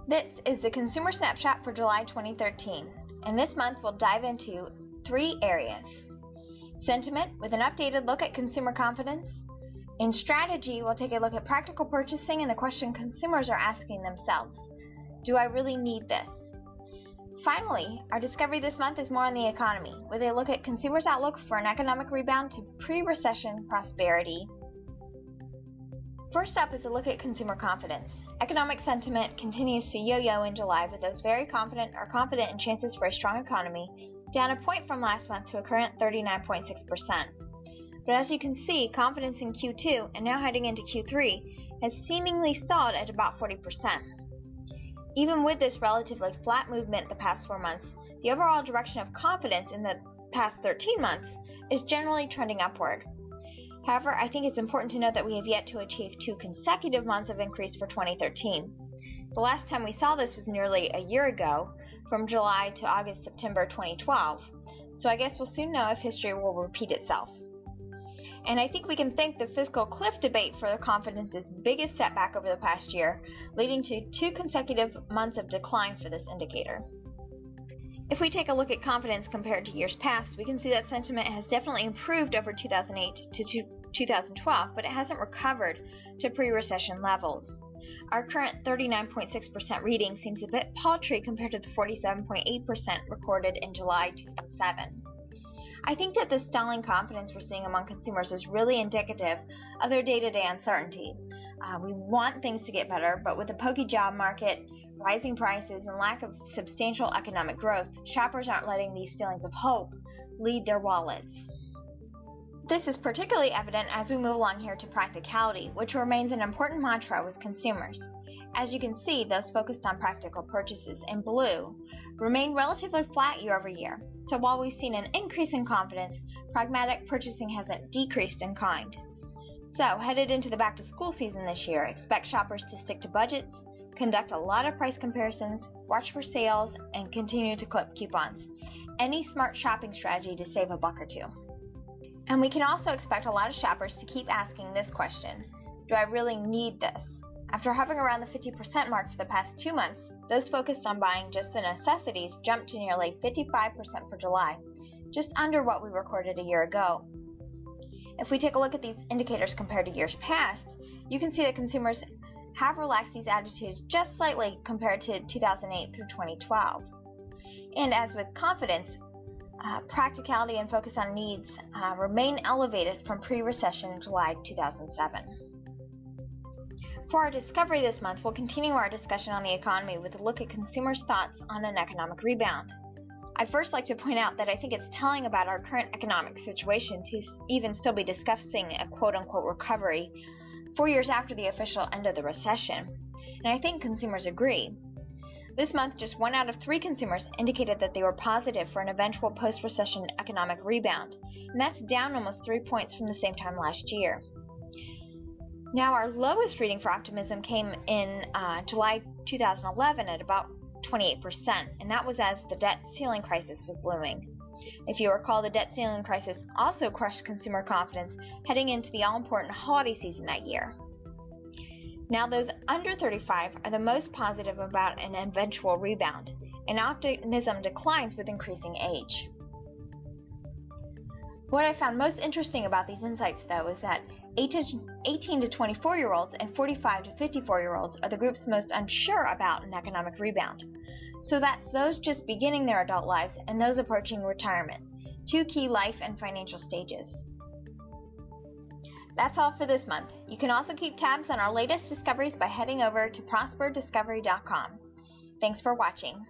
This is the Consumer Snapshot for July 2013, and this month we'll dive into 3 areas. Sentiment, with an updated look at consumer confidence. In strategy, we'll take a look at practical purchasing and the question consumers are asking themselves: do I really need this? Finally, our discovery this month is more on the economy, with a look at consumers' outlook for an economic rebound to pre-recession prosperity. First up is a look at consumer confidence. Economic sentiment continues to yo-yo in July, with those very confident or confident in chances for a strong economy down a point from last month to a current 39.6%. But as you can see, confidence in Q2 and now heading into Q3 has seemingly stalled at about 40%. Even with this relatively flat movement the past 4 months, the overall direction of confidence in the past 13 months is generally trending upward. However, I think it's important to note that we have yet to achieve 2 consecutive months of increase for 2013. The last time we saw this was nearly a year ago, from July to August, September 2012, so I guess we'll soon know if history will repeat itself. And I think we can thank the fiscal cliff debate for the confidence's biggest setback over the past year, leading to 2 consecutive months of decline for this indicator. If we take a look at confidence compared to years past, we can see that sentiment has definitely improved over 2008 to 2012, but it hasn't recovered to pre-recession levels. Our current 39.6% reading seems a bit paltry compared to the 47.8% recorded in July 2007. I think that the stalling confidence we're seeing among consumers is really indicative of their day-to-day uncertainty. We want things to get better, but with the pokey job market, rising prices, and lack of substantial economic growth, shoppers aren't letting these feelings of hope lead their wallets. This is particularly evident as we move along here to practicality, which remains an important mantra with consumers. As you can see, those focused on practical purchases in blue remain relatively flat year over year. So while we've seen an increase in confidence, pragmatic purchasing hasn't decreased in kind. So, headed into the back-to-school season this year, expect shoppers to stick to budgets, conduct a lot of price comparisons, watch for sales, and continue to clip coupons. Any smart shopping strategy to save a buck or two. And we can also expect a lot of shoppers to keep asking this question: do I really need this? After hovering around the 50% mark for the past 2 months, those focused on buying just the necessities jumped to nearly 55% for July, just under what we recorded a year ago. If we take a look at these indicators compared to years past, you can see that consumers have relaxed these attitudes just slightly compared to 2008 through 2012. And as with confidence, practicality and focus on needs remain elevated from pre-recession July 2007. For our discovery this month, we'll continue our discussion on the economy with a look at consumers' thoughts on an economic rebound. I'd first like to point out that I think it's telling about our current economic situation to even still be discussing a quote-unquote recovery 4 years after the official end of the recession, and I think consumers agree. This month, just 1 out of 3 consumers indicated that they were positive for an eventual post-recession economic rebound, and that's down almost 3 points from the same time last year. Now, our lowest reading for optimism came in July 2011 at about 28%, and that was as the debt ceiling crisis was looming. If you recall, the debt ceiling crisis also crushed consumer confidence heading into the all-important holiday season that year. Now, those under 35 are the most positive about an eventual rebound, and optimism declines with increasing age. What I found most interesting about these insights, though, is that 18 to 24-year-olds and 45 to 54-year-olds are the groups most unsure about an economic rebound. So that's those just beginning their adult lives and those approaching retirement, 2 key life and financial stages. That's all for this month. You can also keep tabs on our latest discoveries by heading over to prosperdiscovery.com. Thanks for watching.